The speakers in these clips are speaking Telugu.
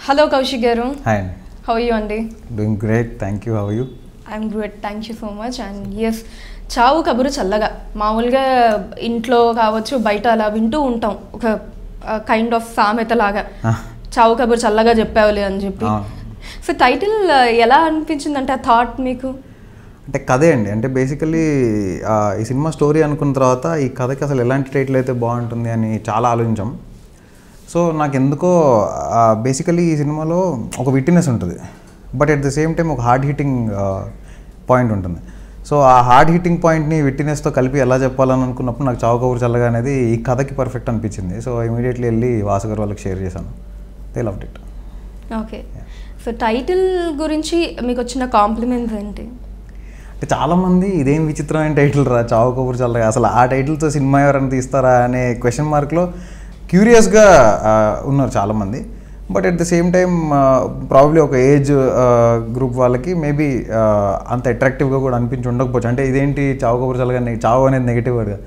Hello, Kaushik garu. Hi. How are you, Andy? Doing great. Thank you. How are you? I'm great. Thank you so much. And yes, చావు కబురు చల్లగా మామూలుగా ఇంట్లో కావచ్చు బయట అలా వింటూ ఉంటాం ఒక కైండ్ ఆఫ్ సామెత లాగా చావు కబురు చల్లగా చెప్పావులే అని చెప్పి. సో టైటిల్ ఎలా అనిపించింది అంటే ఆ థాట్ మీకు? అంటే కథే అండి. అంటే బేసికలీ ఈ సినిమా స్టోరీ అనుకున్న తర్వాత ఈ కథకి అసలు ఎలాంటి టైటిల్ అయితే బాగుంటుంది అని చాలా ఆలోచించాం. సో నాకు ఎందుకో బేసికలీ ఈ సినిమాలో ఒక విట్నెస్ ఉంటుంది, but at the same time ఒక హార్డ్ హిట్టింగ్ పాయింట్ ఉంటుంది. సో ఆ హార్డ్ హిట్టింగ్ పాయింట్ని విట్నెస్తో కలిపి ఎలా చెప్పాలని అనుకున్నప్పుడు నాకు చావు కబురు చల్లగా అనేది ఈ కథకి పర్ఫెక్ట్ అనిపించింది. సో ఇమీడియట్లీ వెళ్ళి వాసు గారు వాళ్ళకి షేర్ చేశాను. They loved it. Okay. So title గురించి మీకు వచ్చిన కాంప్లిమెంట్స్ ఏంటి? అంటే చాలామంది ఇదేం విచిత్రమైన టైటిల్ రా చావు కబురు చల్లగా, అసలు ఆ టైటిల్తో సినిమా ఎవరైనా తీస్తారా అనే క్వశ్చన్ మార్క్లో క్యూరియస్గా ఉన్నారు చాలామంది. But at the same time probably ఒక ఏజ్ గ్రూప్ వాళ్ళకి మేబీ అంత అట్రాక్టివ్గా కూడా అనిపించి ఉండకపోవచ్చు. అంటే ఇదేంటి చావు కబురు చల్లగా, చావు అనేది నెగిటివ్ వర్డ్గా,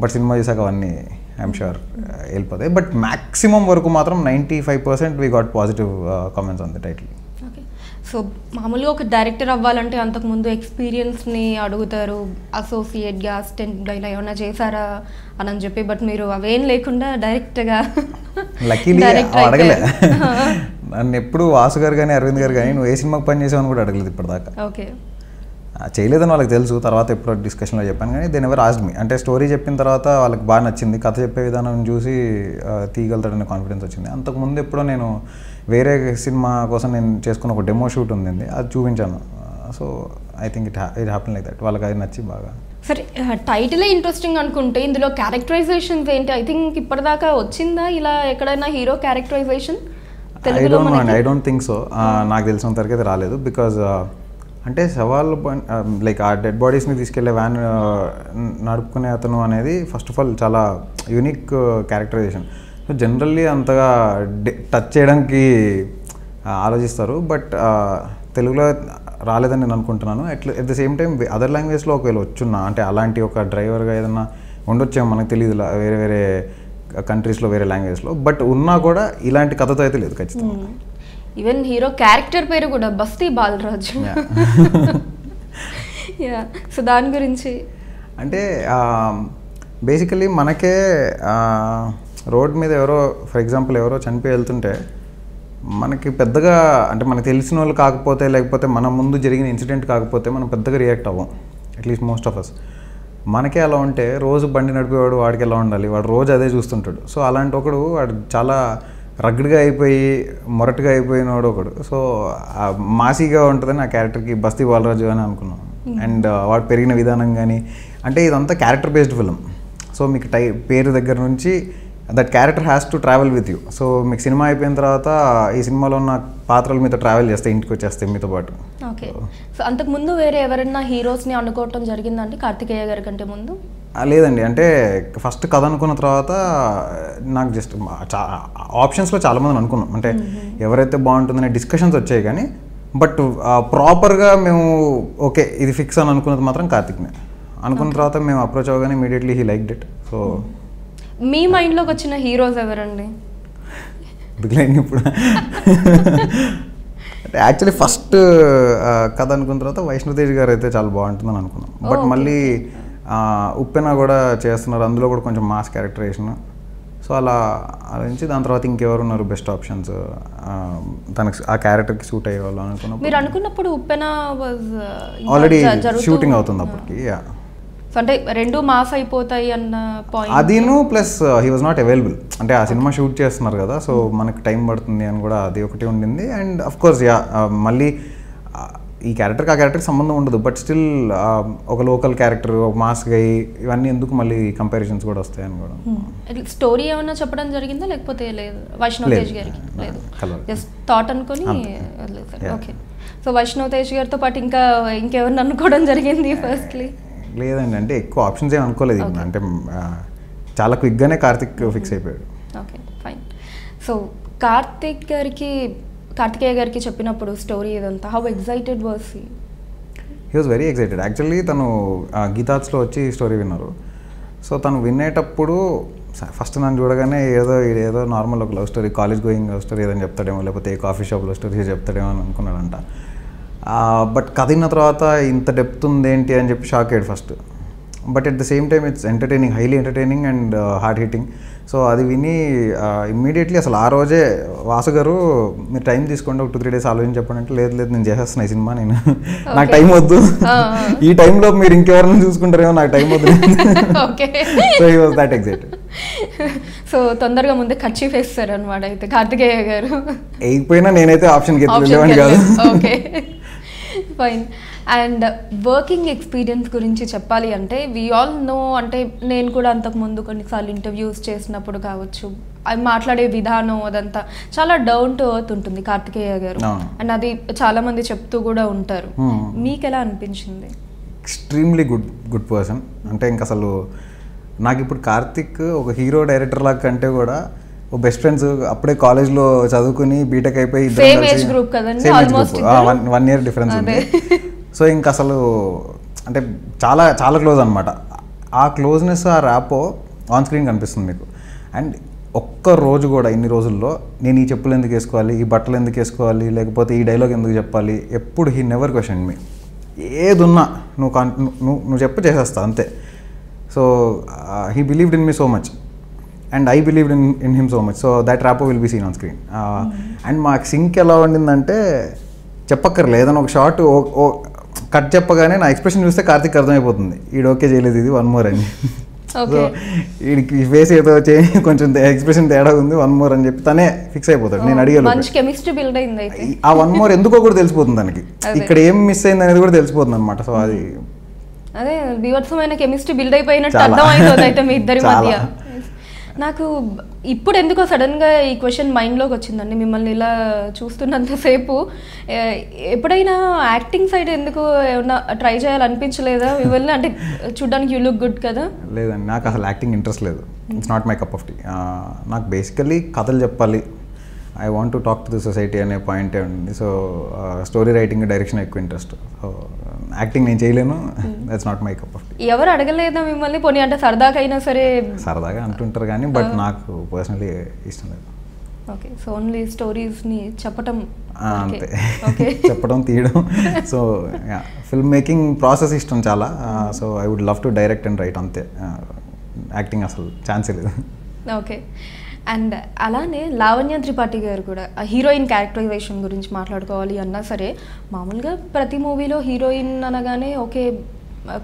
బట్ సినిమా చూసాక అవన్నీ ఐఎమ్ షూర్ వెళ్ళిపోతాయి. బట్ మ్యాక్సిమం వరకు మాత్రం 95% we got positive comments on the title. Okay. So మామూలుగా ఒక డైరెక్టర్ అవ్వాలంటే అంతకుముందు ఎక్స్పీరియన్స్ని అడుగుతారు, అసోసియేట్గా అసిస్టెంట్గా ఇలా ఏమైనా చేశారా అని చెప్పి. బట్ మీరు అవేం లేకుండా డైరెక్ట్గా లక్కీలీ అడగలే. నన్ను ఎప్పుడు వాసు గారు కానీ అరవింద్ గారు కానీ నువ్వు ఏ సినిమాకి పని చేసావని కూడా అడగలేదు ఇప్పటిదాకా. ఓకే. చేయలేదని వాళ్ళకి తెలుసు, తర్వాత ఎప్పుడో డిస్కషన్లో చెప్పాను. కానీ దెన్ ఎవర్ ఆస్క్డ్ మీ. అంటే స్టోరీ చెప్పిన తర్వాత వాళ్ళకి బాగా నచ్చింది, కథ చెప్పే విధానం చూసి తీయగలుగుతాడనే కాన్ఫిడెన్స్ వచ్చింది. అంతకుముందు ఎప్పుడో నేను వేరే సినిమా కోసం నేను చేసుకున్న ఒక డెమో షూట్ ఉంది, అది చూపించాను. So I think it happen like that. వాళ్ళకి అది నచ్చి బాగా. సరే, టైటిలే ఇంట్రెస్టింగ్ అనుకుంటే ఇందులో క్యారెక్టరైజేషన్స్ ఏంటి? ఐ థింక్ ఇప్పటిదాకా వచ్చిందా ఇలా ఎక్కడైనా హీరో క్యారెక్టరైజేషన్ తెలుగులో? I don't think so. నాకు తెలిసినంత వరకు అయితే రాలేదు. బికాజ్ అంటే సవాళ్ళు లైక్ ఆ డెడ్ బాడీస్ని తీసుకెళ్లే వ్యాన్ నడుపుకునే అతను అనేది ఫస్ట్ ఆఫ్ ఆల్ చాలా యూనిక్ క్యారెక్టరైజేషన్. సో జనరల్లీ అంతగా టచ్ చేయడానికి ఆలోచిస్తారు, బట్ తెలుగులో రాలేదని నేను అనుకుంటున్నాను. At the same time other లాంగ్వేజ్లో ఒకవేళ వచ్చున్నా, అంటే అలాంటి ఒక డ్రైవర్గా ఏదన్నా ఉండొచ్చేమో మనకు తెలియదు వేరే వేరే కంట్రీస్లో వేరే లాంగ్వేజ్లో. బట్ ఉన్నా కూడా ఇలాంటి కథతో అయితే లేదు ఖచ్చితంగా. ఈవెన్ హీరో క్యారెక్టర్ పేరు కూడా బస్తీ బాలరాజు. సో దాని గురించి అంటే బేసికలీ మనకే రోడ్ మీద ఎవరో ఫర్ ఎగ్జాంపుల్ ఎవరో చనిపోయి వెళ్తుంటే మనకి పెద్దగా, అంటే మనకు తెలిసిన వాళ్ళు కాకపోతే, లేకపోతే మన ముందు జరిగిన ఇన్సిడెంట్ కాకపోతే మనం పెద్దగా రియాక్ట్ అవ్వం, అట్లీస్ట్ మోస్ట్ ఆఫ్ అస్. మనకే అలా ఉంటే రోజు బండి నడిపేవాడు వాడికి ఎలా ఉండాలి, వాడు రోజు అదే చూస్తుంటాడు. సో అలాంటి ఒకడు వాడు చాలా రగ్డ్గా అయిపోయి మొరటుగా అయిపోయినవాడు ఒకడు. సో మాసీగా ఉంటుందని ఆ క్యారెక్టర్కి బస్తీ బాలరాజు అని అనుకున్నాం. అండ్ వాడు పెరిగిన విధానం కానీ, అంటే ఇదంతా క్యారెక్టర్ బేస్డ్ ఫిలిం. సో మీకు పేరు దగ్గర నుంచి that character has to travel with you. So మీకు సినిమా అయిపోయిన తర్వాత ఈ సినిమాలో ఉన్న పాత్రలు మీతో ట్రావెల్ చేస్తాయి, ఇంటికి వచ్చేస్తాయి మీతో పాటు. ఓకే. సో అంతకుముందు వేరే ఎవరైనా హీరోస్ని అనుకోవటం జరిగిందండి కార్తికేయ గారి కంటే ముందు? లేదండి. అంటే ఫస్ట్ కథ అనుకున్న తర్వాత నాకు జస్ట్ ఆప్షన్స్లో చాలామందిని అనుకున్నాం, అంటే ఎవరైతే బాగుంటుందనే డిస్కషన్స్ వచ్చాయి. కానీ బట్ ప్రాపర్గా మేము ఓకే ఇది ఫిక్స్ అని అనుకున్నది మాత్రం కార్తిక్నే. అనుకున్న తర్వాత మేము అప్రోచ్ అవ్వగానే immediately he liked it. So మీ మైండ్లోకి వచ్చిన హీరోస్ ఎవరండి? ఇప్పుడు యాక్చువల్లీ ఫస్ట్ కథ అనుకున్న తర్వాత వైష్ణోతేజ్ గారు అయితే చాలా బాగుంటుందని అనుకున్నాం. బట్ మళ్ళీ ఉప్పెన కూడా చేస్తున్నారు, అందులో కూడా కొంచెం మాస్ క్యారెక్టరైజేషన్. సో అలా నుంచి దాని తర్వాత ఇంకెవరు ఉన్నారు బెస్ట్ ఆప్షన్స్ తనకి ఆ క్యారెక్టర్కి సూట్ అయ్యే వాళ్ళు అనుకున్నప్పుడు. మీరు అనుకున్నప్పుడు ఉప్పెన ఆల్రెడీ షూటింగ్ అవుతుంది అప్పటికి. అంటే రెండు మాస్ అయిపోతాయి అన్న పాయింట్ అదిను, plus he was not available. అంటే ఆ సినిమా షూట్ చేస్తున్నారు కదా, సో మనకి టైం పడుతుంది అని కూడా అది ఒకటి ఉండింది. అండ్ అఫ్ కోర్స్ మళ్ళీ ఈ క్యారెక్టర్కి ఆ క్యారెక్టర్కి సంబంధం ఉండదు, బట్ స్టిల్ ఒక లోకల్ క్యారెక్టర్ ఒక మాస్ గై ఇవన్నీ ఎందుకు మళ్ళీ కంపారిజన్స్ కూడా వస్తాయని కూడా. స్టోరీ ఏమైనా చెప్పడం జరిగిందా లేకపోతే లేదు? వైష్ణోతేజ్ గారికి లేదు, జస్ట్ థాట్ అనుకొని వదిలేసారు. ఓకే. సో వైష్ణోతేజ్ గారితో పాటు ఇంకెవరిని అనుకోవడం జరిగింది ఫస్ట్లీ? లేదండి, అంటే ఎక్కువ ఆప్షన్స్ ఏమి అనుకోలేదు. అంటే చాలా క్విక్గానే కార్తిక్ ఫిక్స్ అయిపోయాడు. Okay, fine. సో కార్తికేయ గారికి చెప్పినప్పుడు స్టోరీ ఇదంతా how excited was he? He was very excited. Actually తను గీతాత్స్లో వచ్చి స్టోరీ విన్నారు. సో తను వినేటప్పుడు ఫస్ట్ నన్ను చూడగానే ఏదో నార్మల్ ఒక love story, college going love story ఏదని చెప్తాడేమో, లేకపోతే ఏ కాఫీ షాప్ లవ్ స్టోరీ చెప్తాడేమో అని అనుకున్నాడంట. బట్ కథ విన్న తర్వాత ఇంత డెప్త్ ఉంది ఏంటి అని చెప్పి షాక్ అయ్యాడు first. But at the same time it's entertaining, highly entertaining and hard hitting. So అది విని ఇమ్మీడియట్లీ అసలు ఆ రోజే వాసు గారు మీరు టైం తీసుకోండి, ఒక 2-3 days ఆలోచించి చెప్పండి అంటే, లేదు నేను చేసేస్తున్నా ఈ సినిమా, నేను నాకు టైం వద్దు, ఈ టైంలో మీరు ఇంకెవరైనా చూసుకుంటారేమో, నాకు టైం వద్దు. So he was that excited. So తొందరగా ముందే కర్చీఫ్ వేస్తారు అనమాట అయితే కార్తికేయ గారు. వేయకపోయినా నేనైతే ఆప్షన్కి ఎత్తులేవని కాదు. Okay fine. And working experience గురించి చెప్పాలి అంటే వీ ఆల్ నో, అంటే నేను కూడా అంతకుముందు కొన్నిసార్లు ఇంటర్వ్యూస్ చేసినప్పుడు కావచ్చు, అవి మాట్లాడే విధానం అదంతా చాలా డౌన్ టు ఎర్త్ ఉంటుంది కార్తికేయ గారు. అండ్ అది చాలా మంది చెప్తూ కూడా ఉంటారు. మీకు ఎలా అనిపించింది? Extremely good person. అంటే ఇంక అసలు నాకు ఇప్పుడు కార్తిక్ ఒక హీరో డైరెక్టర్ లాగా కంటే కూడా ఓ బెస్ట్ ఫ్రెండ్స్, అప్పుడే కాలేజ్లో చదువుకుని బీటెక్ అయిపోయి 1 year డిఫరెన్స్ ఉంది. సో ఇంక అసలు అంటే చాలా చాలా క్లోజ్ అనమాట. ఆ క్లోజ్నెస్, ఆ ర్యాపో ఆన్ స్క్రీన్ కనిపిస్తుంది మీకు. అండ్ ఒక్క రోజు కూడా ఇన్ని రోజుల్లో నేను ఈ చెప్పులు ఎందుకు వేసుకోవాలి, ఈ బట్టలు ఎందుకు వేసుకోవాలి, లేకపోతే ఈ డైలాగ్ ఎందుకు చెప్పాలి, ఎప్పుడు హీ నెవర్ క్వశ్చన్ మీ. ఏదున్నా నువ్వు చెప్పు చేసేస్తా అంతే. So he believed in me so much and I believed in him so much. So that rapport will be seen on screen. And మాకు సింక్ ఎలా ఉండిందంటే చెప్పక్కర్లేదు, ఏదైనా ఒక షార్ట్ కట్ చెప్పగానే నా ఎక్స్ప్రెషన్ చూస్తే కార్తిక్ అర్థమైపోతుంది, ఈడు ఓకే చేయలేదు ఇది 1 more అని. సో వీడికి ఫేస్ ఏదో కొంచెం ఎక్స్ప్రెషన్ తేడా ఉంది, 1 more అని చెప్పి తనే ఫిక్స్ అయిపోతాడు. నేను అడిగాను ఆ 1 more ఎందుకో కూడా తెలిసిపోతుంది తనకి, ఇక్కడ ఏం మిస్ అయింది అనేది కూడా తెలిసిపోతుంది అనమాట. సో అది అదే బీభత్సమైన కెమిస్ట్రీ బిల్డ్ అయిపోయినట్టు అర్థమైపోతుంది అయితే మీ ఇద్దరి మధ్య. నాకు ఇప్పుడు ఎందుకో సడన్గా ఈ క్వశ్చన్ మైండ్లోకి వచ్చిందండి మిమ్మల్ని ఇలా చూస్తున్నంతసేపు. ఎప్పుడైనా యాక్టింగ్ సైడ్ ఎందుకు ఏమన్నా ట్రై చేయాలనిపించలేదా మిమ్మల్ని? అంటే చూడడానికి యూ లుక్ గుడ్ కదా. లేదండి, నాకు అసలు యాక్టింగ్ ఇంట్రెస్ట్ లేదు. It's not my cup of tea. నాకు బేసికలీ కథలు చెప్పాలి, I want to talk to the society అనే పాయింటే ఉంది. సో స్టోరీ రైటింగ్, డైరెక్షన్ ఎక్కువ ఇంట్రెస్ట్. సో యాక్టింగ్ నేను చేయలేను, that's not my cup of tea. ఎవరు అడగలేదా మిమ్మల్ని పోనీ, అంటే సరదాకైనా సరే? సరదాగా అంటుంటారు కానీ బట్ నాకు పర్సనలీ ఇష్టం లేదు. ఓకే, సో ఓన్లీ స్టోరీస్ని చెప్పటం అంతే, చెప్పడం తీయడం. సో ఫిల్మ్ మేకింగ్ ప్రాసెస్ ఇష్టం చాలా. So I would love to direct and write అంతే. యాక్టింగ్ అసలు ఛాన్సే లేదు. ఓకే. అండ్ అలానే లావణ్య త్రిపాఠి గారు కూడా హీరోయిన్ క్యారెక్టరైజేషన్ గురించి మాట్లాడుకోవాలి అన్నా సరే, మామూలుగా ప్రతి మూవీలో హీరోయిన్ అనగానే ఓకే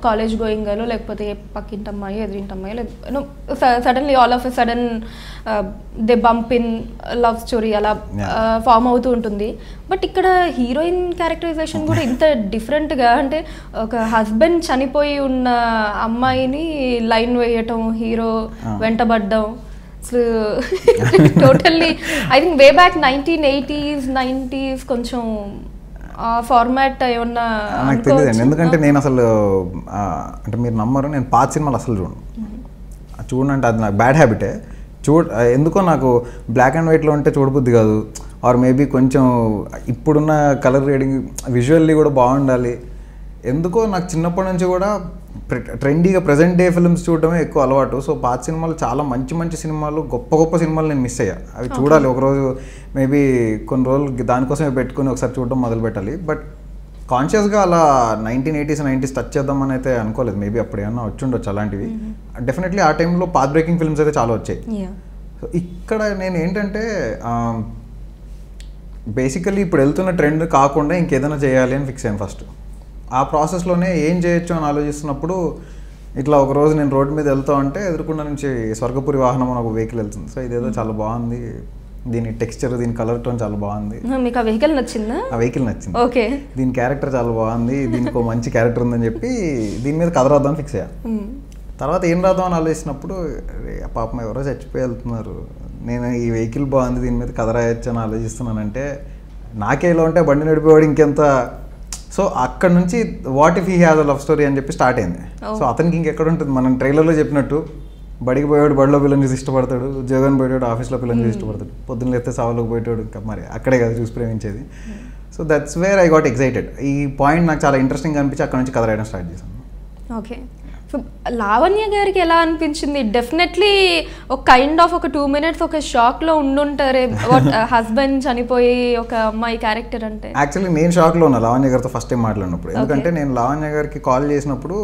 కాలేజ్ గోయింగ్ గర్ల్, లేకపోతే పక్కింటమ్మాయి ఎదురింటమ్మాయి, suddenly all of a sudden they bump in love story అలా ఫామ్ అవుతూ ఉంటుంది. బట్ ఇక్కడ హీరోయిన్ క్యారెక్టరైజేషన్ కూడా ఇంత డిఫరెంట్గా, అంటే ఒక హస్బెండ్ చనిపోయి ఉన్న అమ్మాయిని లైన్ వేయటం, హీరో వెంటబడ్డం, totally I think way back 1980s 90s కొంచెం ఫార్మాట్ ఏమన్నా నాకు తెలియదండి. ఎందుకంటే నేను అసలు అంటే మీరు నమ్మరు, నేను పాత సినిమాలు అసలు చూడండి, అది నాకు బ్యాడ్ హ్యాబిటే. ఎందుకో నాకు బ్లాక్ అండ్ వైట్లో ఉంటే చూడబుద్ది కాదు. ఆర్ మేబీ కొంచెం ఇప్పుడున్న కలర్ రేడింగ్ విజువల్లీ కూడా బాగుండాలి. ఎందుకో నాకు చిన్నప్పటి నుంచి కూడా ట్రెండీగా ప్రజెంట్ డే ఫిల్మ్స్ చూడడమే ఎక్కువ అలవాటు. సో పాత సినిమాలు చాలా మంచి మంచి సినిమాలు, గొప్ప గొప్ప సినిమాలు నేను మిస్ అయ్యా. అవి చూడాలి ఒకరోజు, మేబీ కొన్ని రోజులు దానికోసమే పెట్టుకుని ఒకసారి చూడడం మొదలు పెట్టాలి. బట్ కాన్షియస్గా అలా 1980s 90s టచ్ చేద్దామని అయితే అనుకోలేదు. మేబీ అప్పుడు ఏమన్నా వచ్చి ఉండొచ్చు అలాంటివి. డెఫినెట్లీ ఆ టైంలో పాత్ బ్రేకింగ్ ఫిల్మ్స్ అయితే చాలా వచ్చాయి. సో ఇక్కడ నేను ఏంటంటే బేసికలీ ఇప్పుడు వెళ్తున్న ట్రెండ్ కాకుండా ఇంకేదైనా చేయాలి అని ఫిక్స్ అయ్యాను ఫస్ట్. ఆ ప్రాసెస్లోనే ఏం చేయొచ్చు అని ఆలోచిస్తున్నప్పుడు ఇట్లా ఒకరోజు నేను రోడ్డు మీద వెళ్తా ఉంటే ఎదురుకుండా నుంచి స్వర్గపురి వాహనం అని ఒక వెహికల్ వెళ్తుంది. సో ఇదేదో చాలా బాగుంది, దీని టెక్స్చర్, దీని కలర్ టోన్ చాలా బాగుంది. మీకు ఆ వెహికల్ నచ్చిందా? ఆ వెహికల్ నచ్చింది. ఓకే, దీని క్యారెక్టర్ చాలా బాగుంది, దీనికి ఒక మంచి క్యారెక్టర్ ఉందని చెప్పి దీని మీద కథ రాద్దామని ఫిక్స్ అయ్యా. తర్వాత ఏం రాద్దామని ఆలోచించినప్పుడు పాపం ఎవరో చచ్చిపోయి వెళ్తున్నారు, నేను ఈ వెహికల్ బాగుంది దీని మీద కథ రాయొచ్చు అని ఆలోచిస్తున్నానంటే నాకే ఇలా ఉంటే బండి నడిపేవాడు ఇంకెంత. సో అక్కడ నుంచి what if he has a love story అని చెప్పి స్టార్ట్ అయింది. సో అతనికి ఇంకెక్కడ ఉంటుంది, మనం ట్రైలర్లో చెప్పినట్టు బడికి పోయాడు బడిలో పిల్లని చూసి ఇష్టపడతాడు, ఉద్యోగాన్ని పోయాడు ఆఫీస్లో పిల్లని చూసి ఇష్టపడతాడు, పొద్దున్న లేస్తే సావులోకి పోయేటాడు, ఇంకా మరి అక్కడే కదా చూసి ప్రేమించేది. So that's where I got excited. ఈ పాయింట్ నాకు చాలా ఇంట్రెస్టింగ్ అనిపించి అక్కడ నుంచి కథ రాయడం స్టార్ట్ చేశాను. ఓకే, సో లావణ్య గారికి ఎలా అనిపించింది? డెఫినెట్లీ ఒక కైండ్ ఆఫ్ ఒక 2 minutes ఒక షాక్లో ఉండుంటారే, హస్బెండ్ చనిపోయి ఒక అమ్మాయి క్యారెక్టర్ అంటే. యాక్చువల్లీ నేను షాక్లో ఉన్నా లావణ్య గారితో ఫస్ట్ టైం మాట్లాడినప్పుడు. ఎందుకంటే నేను లావణ్య గారికి కాల్ చేసినప్పుడు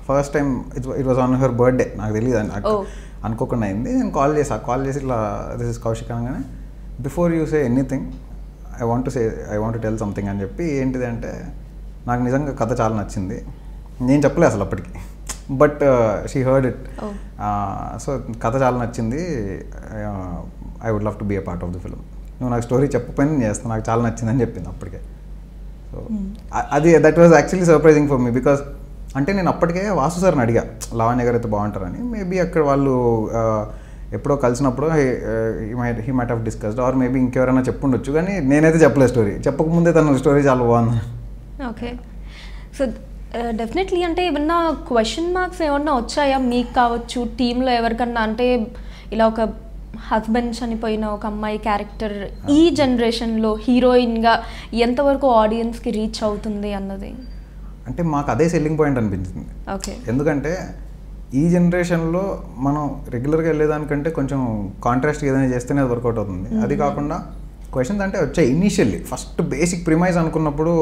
first time it was on her birthday, నాకు తెలియదు, అనుకోకుండా అయింది. నేను కాల్ చేసి ఇట్లా దిస్ ఇస్ కౌశిక్ అనగానే, before you say anything I want to tell something అని చెప్పి, ఏంటిది అంటే నాకు నిజంగా కథ చాలా నచ్చింది. నేను చెప్పలే అసలు అప్పటికి, but she heard it. So కథ చాలా నచ్చింది, I would love to be a part of the film. నువ్వు నాకు స్టోరీ చెప్పకపోయినా నేను చేస్తాను, నాకు చాలా నచ్చిందని చెప్పింది అప్పటికే. సో అది that was actually surprising for me, because అంటే నేను అప్పటికే వాసు సార్ని అడిగా లావణ్య గారు అయితే బాగుంటారని. మేబీ అక్కడ వాళ్ళు ఎప్పుడో కలిసినప్పుడు he might have discussed, or maybe ఇంకెవరైనా చెప్పుండొచ్చు, కానీ నేనైతే చెప్పలేదు స్టోరీ. చెప్పకముందే తన స్టోరీ చాలా బాగుంది. ఓకే. సో డెఫినెట్లీ అంటే ఏమన్నా క్వశ్చన్ మార్క్స్ ఏమన్నా వచ్చాయా మీకు కావచ్చు, టీంలో ఎవరికన్నా? అంటే ఇలా ఒక హస్బెండ్ చనిపోయిన ఒక అమ్మాయి క్యారెక్టర్ ఈ జనరేషన్లో హీరోయిన్గా ఎంతవరకు ఆడియన్స్కి రీచ్ అవుతుంది అన్నది. అంటే మాకు అదే సెల్లింగ్ పాయింట్ అనిపించింది. ఓకే. ఎందుకంటే ఈ జనరేషన్లో మనం రెగ్యులర్గా వెళ్ళేదానికంటే కొంచెం కాంట్రాస్ట్ ఏదైనా చేస్తేనే అది వర్కౌట్ అవుతుంది. అది కాకుండా క్వశ్చన్స్ అంటే వచ్చాయి ఇనీషియల్లీ. ఫస్ట్ బేసిక్ ప్రిమైజ్ అనుకున్నప్పుడు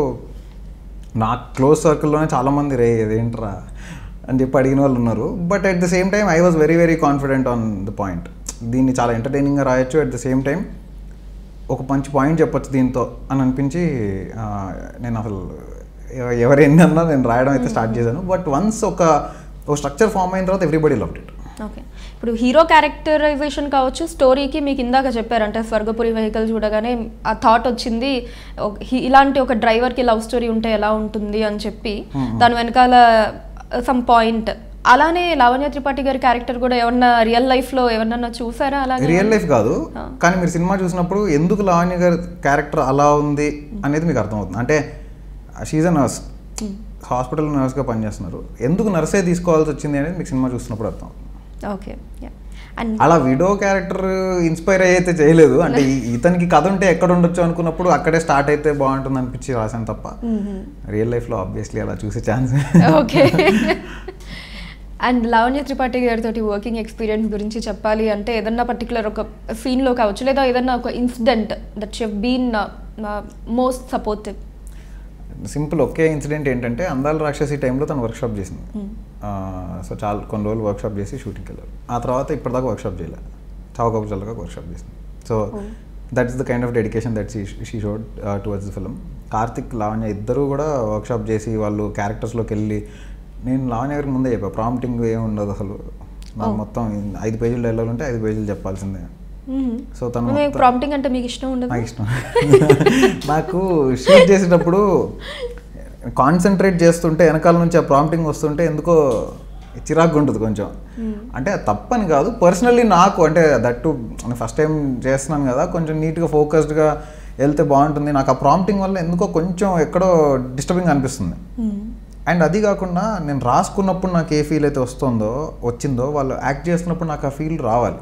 నా క్లోజ్ సర్కిల్లోనే చాలామంది ఇదేంట్రా అని చెప్పి అడిగిన వాళ్ళు ఉన్నారు. But at the same time I was very very confident on the point. దీన్ని చాలా ఎంటర్టైనింగ్గా రాయొచ్చు, అట్ ద సేమ్ టైం ఒక మంచి పాయింట్ చెప్పొచ్చు దీంతో అని అనిపించి నేను అసలు ఎవరైనా నేను రాయడం అయితే స్టార్ట్ చేశాను. బట్ వన్స్ ఒక స్ట్రక్చర్ ఫామ్ అయిన తర్వాత ఎవ్రీబడి లవ్డ్ ఇట్. ఓకే. ఇప్పుడు హీరో క్యారెక్టరైజేషన్ కావచ్చు, స్టోరీకి మీకు ఇందాక చెప్పారంటే స్వర్గపురి వెహికల్ చూడగానే ఆ థాట్ వచ్చింది, ఇలాంటి ఒక డ్రైవర్కి లవ్ స్టోరీ ఉంటే ఎలా ఉంటుంది అని చెప్పి, దాని వెనకాల సమ్ పాయింట్. అలానే లావణ్య త్రిపాఠి గారి క్యారెక్టర్ కూడా ఏమన్నా రియల్ లైఫ్లో ఎవరన్నా చూసారా? అలా రియల్ లైఫ్ కాదు, కానీ మీరు సినిమా చూసినప్పుడు ఎందుకు లావణ్య గారి క్యారెక్టర్ అలా ఉంది అనేది మీకు అర్థమవుతుంది. అంటే షీజ్ అ నర్స్, హాస్పిటల్ నర్స్గా పనిచేస్తున్నారు, ఎందుకు నర్సే తీసుకోవాల్సి వచ్చింది అనేది మీకు సినిమా చూసినప్పుడు అర్థం. ఓకే. అలా విడో క్యారెక్టర్ ఇన్స్పైర్ అయితే చేయలేదు. అంటే ఇతనికి కథ ఉంటే ఎక్కడ ఉండొచ్చు అనుకున్నప్పుడు అక్కడే స్టార్ట్ అయితే బాగుంటుంది అనిపించి రాశాను తప్ప రియల్ లైఫ్లో ఆబ్వియస్లీ అలా చూసే chance. Okay. And Lavanya Tripathi గారితో వర్కింగ్ ఎక్స్పీరియన్స్ గురించి చెప్పాలి అంటే ఏదన్నా పర్టికులర్ ఒక సీన్లో కావచ్చు, లేదా ఏదన్నా ఒక incident that you have been most supportive? Simple ఒకే ఇన్సిడెంట్ ఏంటంటే, అందాల రాక్షసి టైంలో తను వర్క్షాప్ చేసింది. సో చాలా కొన్ని రోజులు వర్క్షాప్ చేసి షూటింగ్కి వెళ్ళారు. ఆ తర్వాత ఇప్పటిదాకా వర్క్షాప్ చేయలేదు, చావు కబుర్ చల్లగా వర్క్షాప్ చేసింది. So that is the kind of dedication that she showed towards the film. Karthik, Lavanya ఇద్దరు కూడా వర్క్షాప్ చేసి వాళ్ళు క్యారెక్టర్స్లోకి వెళ్ళి, నేను లావణ్య గారికి ముందే చెప్పా, ప్రాంప్టింగ్ ఏమి ఉండదు అసలు, నాకు మొత్తం 5 పేజీలు డైలాగ్ ఉంటే 5 పేజీలు చెప్పాల్సిందే. సో తను ప్రాంప్టింగ్ అంటే మీకు ఇష్టం ఉండదు? నాకు ఇష్టం. నాకు షూట్ చేసేటప్పుడు కాన్సన్ట్రేట్ చేస్తుంటే వెనకాల నుంచి ఆ ప్రాంప్టింగ్ వస్తుంటే ఎందుకో చిరాకు ఉంటుంది కొంచెం. అంటే తప్పని కాదు, పర్సనల్లీ నాకు అంటే దట్టు ఫస్ట్ టైం చేస్తున్నాను కదా, కొంచెం నీట్గా ఫోకస్డ్గా వెళ్తే బాగుంటుంది. నాకు ఆ ప్రాంప్టింగ్ వల్ల ఎందుకో కొంచెం ఎక్కడో డిస్టర్బింగ్ అనిపిస్తుంది. అండ్ అది కాకుండా నేను రాసుకున్నప్పుడు నాకు ఏ ఫీల్ అయితే వచ్చిందో వాళ్ళు యాక్ట్ చేస్తున్నప్పుడు నాకు ఆ ఫీల్ రావాలి.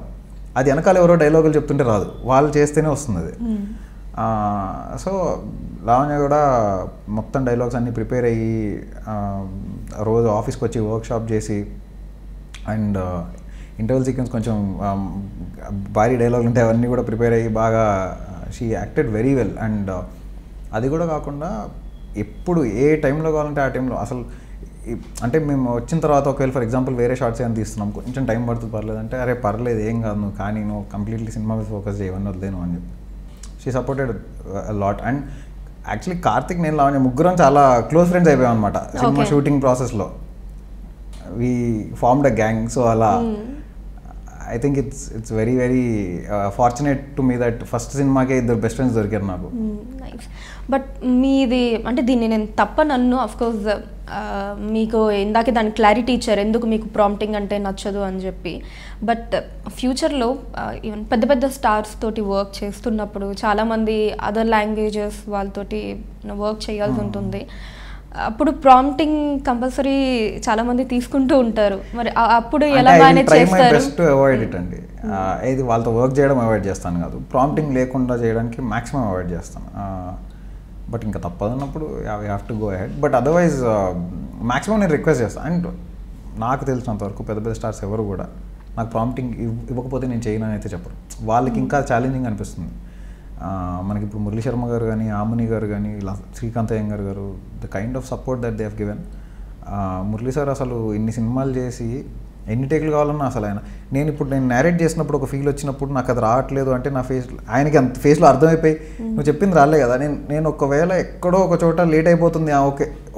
అది వెనకాల ఎవరో డైలాగులు చెప్తుంటే రాదు, వాళ్ళు చేస్తేనే వస్తుంది అది. సో లావణ్య కూడా మొత్తం డైలాగ్స్ అన్నీ ప్రిపేర్ అయ్యి రోజు ఆఫీస్కి వచ్చి వర్క్షాప్ చేసి, అండ్ ఇంటర్వెల్ సీక్వెన్స్ కొంచెం భారీ డైలాగులు ఉంటాయి, అవన్నీ కూడా ప్రిపేర్ అయ్యి బాగా she acted very well. And అది కూడా కాకుండా ఎప్పుడు ఏ టైంలో కావాలంటే ఆ టైంలో అసలు అంటే మేము వచ్చిన తర్వాత ఒకవేళ ఫర్ ఎగ్జాంపుల్ వేరే షార్ట్స్ ఏమైనా తీస్తున్నాం, కొంచెం టైం పడుతుంది పర్లేదు అంటే, అరే పర్లేదు ఏం కాదు నువ్వు కానీ నువ్వు కంప్లీట్లీ సినిమా మీద ఫోకస్ చేయవన్నీ వద్దేను అని చెప్పి she supported lot. And actually Karthik, నేను లావణ్య ముగ్గురం చాలా క్లోజ్ ఫ్రెండ్స్ అయిపోయాం అనమాట సినిమా షూటింగ్ ప్రాసెస్లో. We formed a gang. So అలా I think it's very very fortunate to me that first సినిమాకే ఇద్దరు బెస్ట్ ఫ్రెండ్స్ దొరికారు నాకు. బట్ మీది అంటే దీన్ని నేను తప్పనన్ను, అఫ్కోర్స్ మీకు ఇందాకే దాని క్లారిటీ ఇచ్చారు ఎందుకు మీకు ప్రాంప్టింగ్ అంటే నచ్చదు అని చెప్పి. బట్ ఫ్యూచర్లో ఈవెన్ పెద్ద పెద్ద స్టార్స్ తోటి వర్క్ చేస్తున్నప్పుడు చాలామంది అదర్ లాంగ్వేజెస్ వాళ్ళతోటి వర్క్ చేయాల్సి ఉంటుంది. అప్పుడు ప్రాంప్టింగ్ కంపల్సరీ చాలామంది తీసుకుంటూ ఉంటారు. మరి అప్పుడు ఎలా మేనేజ్ చేస్తారు? బెస్ట్ అవాయిడ్ ఇట్ అండి. ఇది వాళ్ళతో వర్క్ చేయడం అవాయిడ్ చేస్తాను కాదు, ప్రాంప్టింగ్ లేకుండా చేయడానికి మ్యాక్సిమం అవాయిడ్ చేస్తాను. బట్ ఇంకా తప్పదన్నప్పుడు you have to go ahead. But otherwise maximum నేను రిక్వెస్ట్ చేస్తాను. అండ్ నాకు తెలిసినంతవరకు పెద్ద పెద్ద స్టార్స్ ఎవరు కూడా నాకు ప్రాంప్టింగ్ ఇవ్వకపోతే నేను చేయను అని అయితే చెప్పరు. వాళ్ళకి ఇంకా ఛాలెంజింగ్ అనిపిస్తుంది. మనకి ఇప్పుడు మురళీ శర్మ గారు కానీ, ఆమని గారు కానీ, ఇలా శ్రీకాంత్ అయ్యంగార్ గారు, the kind of support that they have given. Murali sir అసలు ఇన్ని సినిమాలు చేసి ఎన్ని టేకులు కావాలన్నా అసలు నేను నేరేట్ చేసినప్పుడు ఒక ఫీల్ వచ్చినప్పుడు నాకు అది రావట్లేదు అంటే నా ఆయనకి అంత ఫేస్లో అర్థమైపోయి నువ్వు చెప్పింది రాలే కదా, నేను ఒకవేళ ఎక్కడో ఒక చోట లేట్ అయిపోతుంది,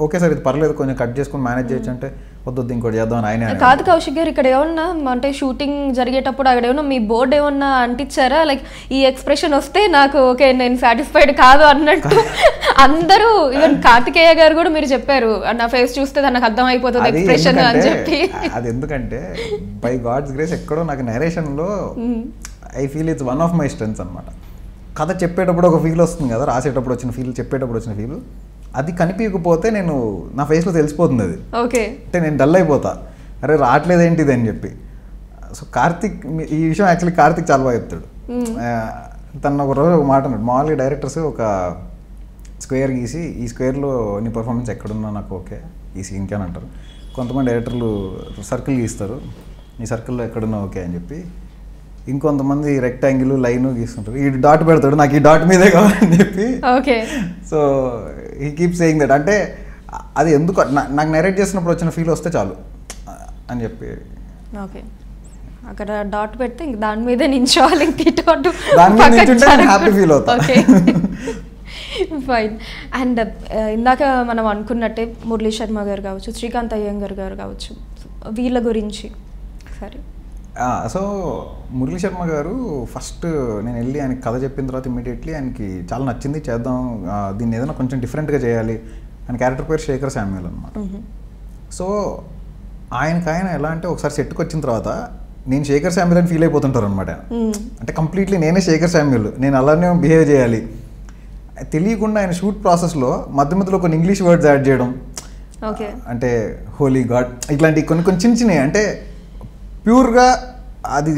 ఓకే సార్ ఇది పర్లేదు కొంచెం కట్ చేసుకొని మేనేజ్ చేయొచ్చు అంటే వద్దు ఇంకోటి చేద్దాం అని ఆయన. కాదు కౌశిక్ గారు, ఇక్కడ ఏమన్నా అంటే షూటింగ్ జరిగేటప్పుడు అక్కడ ఏమన్నా మీ బోర్డు ఏమన్నా అంటించారా? లైక్ ఈ ఎక్స్ప్రెషన్ వస్తే నాకు ఓకే నేను సాటిస్ఫైడ్ కాదు అన్నట్టు అందరూ, ఈవెన్ కార్తికేయ గారు కూడా మీరు చెప్పారు నా ఫేస్ చూస్తే నాకు అర్థం అయిపోతుంది ఎక్స్ప్రెషన్ అని చెప్పి. అది ఎందుకంటే బై గాడ్స్ గ్రేస్ ఎక్కడో నాకు నరేషన్లో I feel it's one of my strengths అనమాట. కథ చెప్పేటప్పుడు ఒక ఫీల్ వస్తుంది కదా, రాసేటప్పుడు వచ్చిన ఫీల్, చెప్పేటప్పుడు వచ్చిన ఫీల్, అది కనిపించకపోతే నేను నా ఫేస్లో తెలిసిపోతుంది అది. ఓకే అంటే నేను డల్ అయిపోతా, అరే రావట్లేదు ఏంటిది అని చెప్పి. సో కార్తిక్ ఈ విషయం యాక్చువల్లీ కార్తిక్ చాలా బాగా చెప్తాడు. తను ఒక రోజు ఒక మాట అన్నాడు, మామూలుగా డైరెక్టర్స్ ఒక స్క్వేర్ గీసి ఈ స్క్వేర్లో నీ పర్ఫార్మెన్స్ ఎక్కడున్నా నాకు ఓకే ఈ సీన్కి అని అంటారు. కొంతమంది డైరెక్టర్లు సర్కిల్ గీస్తారు, ఈ సర్కిల్లో ఎక్కడున్నా ఓకే అని చెప్పి. ఇంకొంతమంది రెక్టాంగిల్ లైన్ గీస్తుంటారు, ఈ డాట్ పెడతాడు నాకు ఈ డాట్ మీదే కావాలని చెప్పి. Okay so he keep saying that. అంటే అది ఎందుకు నాకు నెరేట్ చేసినప్పుడు వచ్చిన ఫీల్ వస్తే చాలు అని చెప్పి. ఓకే అక్కడ డాట్ పెడితే ఇంక దాని మీదే నించోవాలి, దాని మీద నించుంటే నేను హ్యాపీ ఫీల్ అవుతా. ఫైన్. అండ్ ఇందాక మనం అనుకున్నట్టే మురళీ శర్మ గారు కావచ్చు, శ్రీకాంత్ అయ్యంగార్ గారు కావచ్చు, వీళ్ళ గురించి సరే. సో మురళీ శర్మ గారు ఫస్ట్ నేను వెళ్ళి ఆయనకి కథ చెప్పిన తర్వాత ఇమ్మీడియట్లీ ఆయనకి చాలా నచ్చింది, చేద్దాం దీన్ని ఏదైనా కొంచెం డిఫరెంట్గా చేయాలి. ఆయన క్యారెక్టర్ పేరు శేఖర్ శామ్యూల్ అనమాట. సో ఆయన ఎలా అంటే ఒకసారి సెట్కి వచ్చిన తర్వాత నేను శేఖర్ శామ్యూల్ అని ఫీల్ అయిపోతుంటారు అనమాట. అంటే కంప్లీట్లీ నేనే శేఖర్ శామ్యూల్, నేను అలానే బిహేవ్ చేయాలి. తెలియకుండా ఆయన షూట్ ప్రాసెస్లో మధ్యలో కొన్ని ఇంగ్లీష్ వర్డ్స్ యాడ్ చేయడం, అంటే హోలీ గాడ్ ఇట్లాంటి కొన్ని చిన్నవి, అంటే ప్యూర్గా అది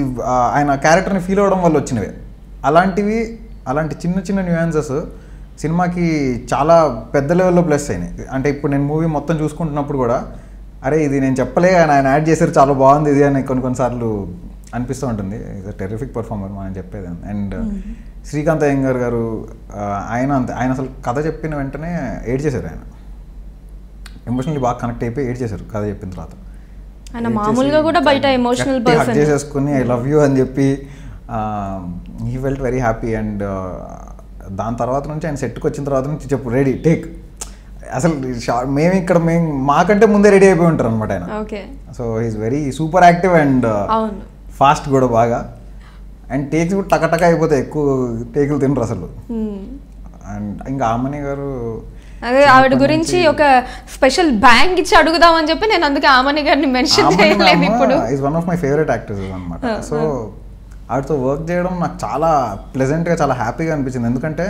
ఆయన క్యారెక్టర్ని ఫీల్ అవ్వడం వల్ల వచ్చినవి. అలాంటి చిన్న న్యూయాన్సెస్ సినిమాకి చాలా పెద్ద లెవెల్లో ప్లస్ అయినాయి. అంటే ఇప్పుడు నేను మూవీ మొత్తం చూసుకుంటున్నప్పుడు కూడా అరే ఇది నేను చెప్పలే ఆయన యాడ్ చేశారు చాలా బాగుంది ఇది అని కొన్నిసార్లు అనిపిస్తూ ఉంటుంది. ఇది టెరిఫిక్ పర్ఫార్మర్ మనం చెప్పేది. అండ్ శ్రీకాంత్ అయ్యంగార్ గారు ఆయన అసలు కథ చెప్పిన వెంటనే ఏడ్ చేశారు. ఆయన ఎమోషనల్లీ బాగా కనెక్ట్ అయిపోయి ఏడ్ చేశారు కథ చెప్పిన తర్వాత. ఆయన మామూలుగా కూడా బయట ఎమోషనల్ పర్సన్ చేసేసుకుని ఐ లవ్ యూ అని చెప్పి he felt very happy. And దాని తర్వాత నుంచి ఆయన సెట్కి వచ్చిన తర్వాత నుంచి చెప్పు రెడీ టేక్, అసలు మేము మాకంటే ముందే రెడీ అయిపోయి ఉంటారు అనమాట ఆయన. So he's very super active and fast కూడా బాగా. అండ్ టేక్స్ కూడా టకటక అయిపోతాయి, ఎక్కువ టేకులు తినరు అసలు. అండ్ ఇంకా ఆమని గారు, అదే ఆవిడ గురించి ఒక స్పెషల్ బ్యాంక్ ఇచ్చి అడుగుదామని చెప్పి నేను అందుకే ఆమని గారిని మెన్షన్ చేయలేదు. ఇప్పుడు is one of my favourite actors అనమాట. సో ఆవిడతో వర్క్ చేయడం నాకు చాలా ప్లెజెంట్గా చాలా హ్యాపీగా అనిపించింది. ఎందుకంటే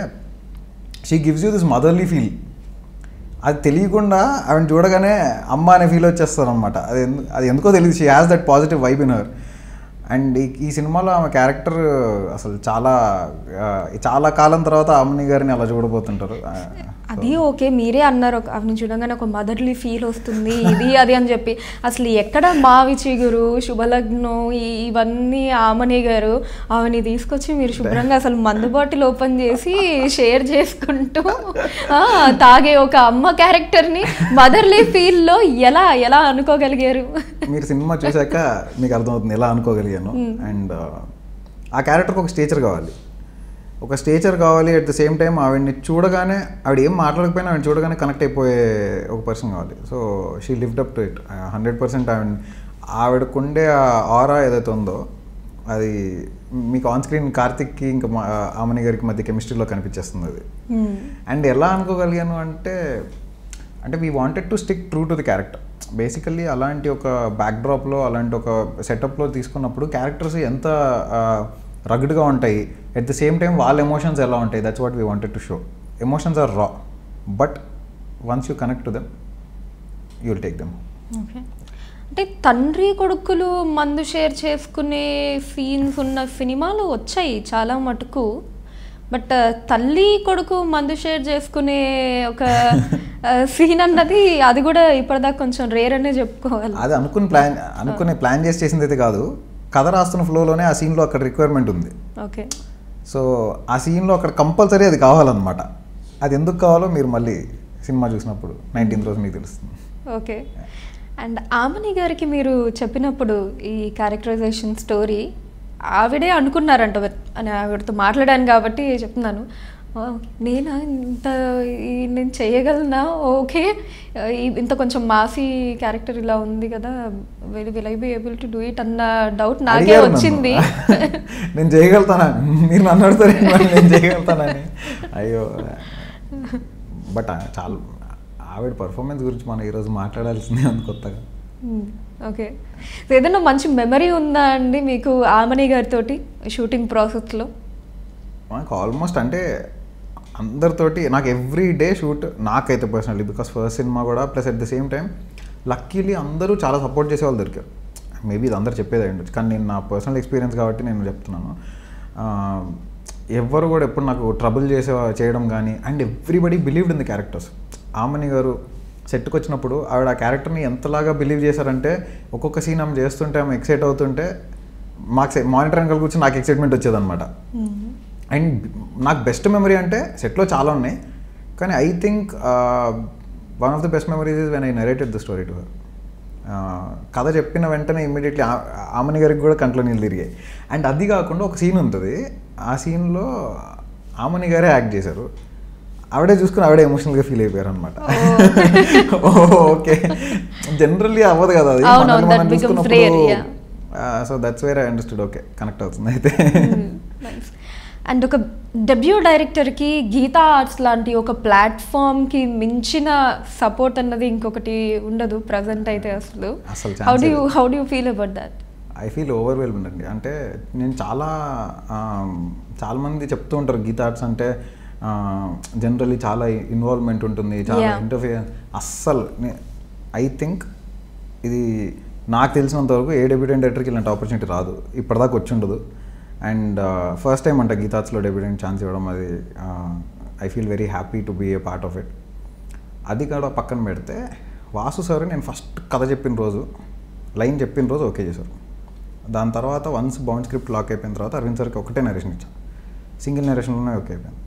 she gives you this motherly feel. అది తెలియకుండా ఆవిడ చూడగానే అమ్మ అనే ఫీల్ వచ్చేస్తారు అనమాట. అది ఎందుకో తెలియదు, she has that positive vibe in her. And ఈ సినిమాలో ఆమె క్యారెక్టర్ అసలు చాలా కాలం తర్వాత ఆమని గారిని అలా చూడబోతుంటారు. అది ఓకే, మీరే అన్నారు ఆమెను చూడగానే ఒక మదర్లీ ఫీల్ వస్తుంది ఇది అది అని చెప్పి. అసలు ఎక్కడ మావి చిగురు, శుభలగ్నం ఇవన్నీ ఆమని గారు ఆమెని తీసుకొచ్చి మీరు శుభ్రంగా అసలు మందు బాటిల్ ఓపెన్ చేసి షేర్ చేసుకుంటూ తాగే ఒక అమ్మ క్యారెక్టర్ని మదర్లీ ఫీల్లో ఎలా అనుకోగలిగారు? మీరు సినిమా చూసాక మీకు అర్థమవుతుంది ఎలా అనుకోగలిగాను. అండ్ ఆ క్యారెక్టర్కి ఒక స్టేచర్ కావాలి, అట్ ద సేమ్ టైం ఆవిడని చూడగానే ఆవిడ ఏం మాట్లాడకపోయినా ఆవిడ చూడగానే కనెక్ట్ అయిపోయే ఒక పర్సన్ కావాలి. So she lived up to it 100%. ఆవిడకుండే ఆ ఆరా ఏదైతే ఉందో అది మీకు ఆన్ స్క్రీన్ కార్తిక్కి ఇంకా ఆమని గారికి మధ్య కెమిస్ట్రీలో కనిపించేస్తుంది అది. అండ్ ఎలా అనుకోగలిగాను అంటే we wanted to stick true to the character. Basically అలాంటి ఒక బ్యాక్డ్రాప్లో అలాంటి ఒక సెటప్లో తీసుకున్నప్పుడు క్యారెక్టర్స్ ఎంత రగ్డ్గా ఉంటాయి, ఎట్ ద సేమ్ టైం వాళ్ళ ఎమోషన్స్ ఎలా ఉంటాయి, that's what we wanted to show. Emotions are raw, but once you connect to them you will take them. Okay, అంటే తండ్రి కొడుకులు మందు షేర్ చేసుకునే సీన్స్ ఉన్న సినిమాలు వచ్చాయి చాలా మటుకు. బట్ తల్లి కొడుకు మందు షేర్ చేసుకునే ఒక సీన్ అన్నది అది కూడా ఇప్పటిదాకా కొంచెం రేర్ అనే చెప్పుకోవాలి. అది అనుకుని ప్లాన్ చేసింది అయితే కాదు, కథ రాస్తున్న ఫ్లోలోనే ఆ సీన్లో అక్కడ రిక్వైర్మెంట్ ఉంది. ఓకే. సో ఆ సీన్లో అక్కడ కంపల్సరీ అది కావాలన్నమాట. అది ఎందుకు కావాలో మీరు మళ్ళీ సినిమా చూసినప్పుడు 19th రోజు మీకు తెలుస్తుంది. ఓకే. అండ్ ఆమని గారికి మీరు చెప్పినప్పుడు ఈ క్యారెక్టరైజేషన్ స్టోరీ ఆవిడే అనుకున్నారంట అని ఆవిడతో మాట్లాడాను కాబట్టి చెప్తున్నాను. నేనా ఇంత నేను చేయగలనా, ఓకే ఇంత కొంచెం మాసీ క్యారెక్టర్ ఇలా ఉంది కదా, will I be able to do it అన్న డౌట్ నాకే వచ్చింది. నేను చేయగలుగుతానా, మీరు నన్ను అడుగుతారు నేను చేయగలుగుతానని. అయ్యో, బట్ చాలా ఆవిడ పర్ఫార్మెన్స్ గురించి మనం ఈరోజు మాట్లాడాల్సిందే అని కొత్తగా. ఓకే. ఏదైనా మంచి మెమరీ ఉందా అండి మీకు ఆమని గారితో షూటింగ్ ప్రాసెస్లో? నాకు ఆల్మోస్ట్ అంటే అందరితోటి నాకు ఎవ్రీ డే షూట్ నాకైతే పర్సనల్లీ, బికాస్ ఫస్ట్ సినిమా కూడా plus at the same time luckily అందరూ చాలా సపోర్ట్ చేసేవాళ్ళు దొరికారు. మేబీ ఇది అందరూ చెప్పేది అయ్యి ఉండొచ్చు, కానీ నేను నా పర్సనల్ ఎక్స్పీరియన్స్ కాబట్టి నేను చెప్తున్నాను. ఎవరు కూడా ఎప్పుడు నాకు ట్రబుల్ చేయడం కానీ, and everybody believed in the characters. Amani garu సెట్కి వచ్చినప్పుడు ఆవిడ ఆ క్యారెక్టర్ని ఎంతలాగా బిలీవ్ చేశారంటే ఒక్కొక్క సీన్ ఆమె చేస్తుంటే ఆమె ఎక్సైట్ అవుతుంటే మాకు మానిటర్ వెనకాల కూర్చొని నాకు ఎక్సైట్మెంట్ వచ్చేదన్నమాట. అండ్ నాకు బెస్ట్ మెమరీ అంటే సెట్లో చాలా ఉన్నాయి, కానీ I think one of the best memories is when I narrated the story to her. కథ చెప్పిన వెంటనే ఇమ్మీడియట్లీ ఆమని గారికి కూడా కంట్లో నీళ్ళు తిరిగాయి. అండ్ అది కాకుండా ఒక సీన్ ఉంటుంది, ఆ సీన్లో ఆమని గారే యాక్ట్ చేశారు. ఆవిడే చూసుకుని ఆవిడే ఎమోషనల్గా ఫీల్ అయిపోయారు అనమాట. ఓకే, జనరల్లీ అవ్వదు కదా అది మనం చూసుకున్నప్పుడు. So that's where I understood, okay connect అవుతుంది అయితే. అండ్ ఒక డెబ్యూ డైరెక్టర్కి గీతా ఆర్ట్స్ లాంటి ఒక ప్లాట్ఫామ్కి మించిన సపోర్ట్ అన్నది ఇంకొకటి ఉండదు ప్రజెంట్ అయితే. అసలు how do you feel about that? I feel overwhelmed అండి. అంటే నేను చాలామంది చెప్తూ ఉంటారు గీతా ఆర్ట్స్ అంటే జనరల్లీ చాలా ఇన్వాల్వ్మెంట్ ఉంటుంది, చాలా ఇంటర్ఫియర్. అస్సలు ఐ థింక్ ఇది నాకు తెలిసినంత వరకు ఏ డెబ్యూటెంట్ డైరెక్టర్కి ఇలాంటి ఆపర్చునిటీ రాదు, ఇప్పటిదాకా వచ్చి ఉండదు. అండ్ ఫస్ట్ టైం అంట గీతార్ట్స్లో డెబ్యూటెంట్ ఛాన్స్ ఇవ్వడం, అది I feel very happy to be a part of it. అది కూడా పక్కన పెడితే వాసు సార్ నేను ఫస్ట్ కథ చెప్పిన రోజు, లైన్ చెప్పిన రోజు ఓకే చేశారు. దాని తర్వాత వన్స్ బౌండ్ స్క్రిప్ట్ లాక్ అయిపోయిన తర్వాత అరవింద్ సార్కి ఒకటే నరేషన్ ఇచ్చాను, సింగిల్ నరేషన్లోనే ఓకే అయిపోయింది.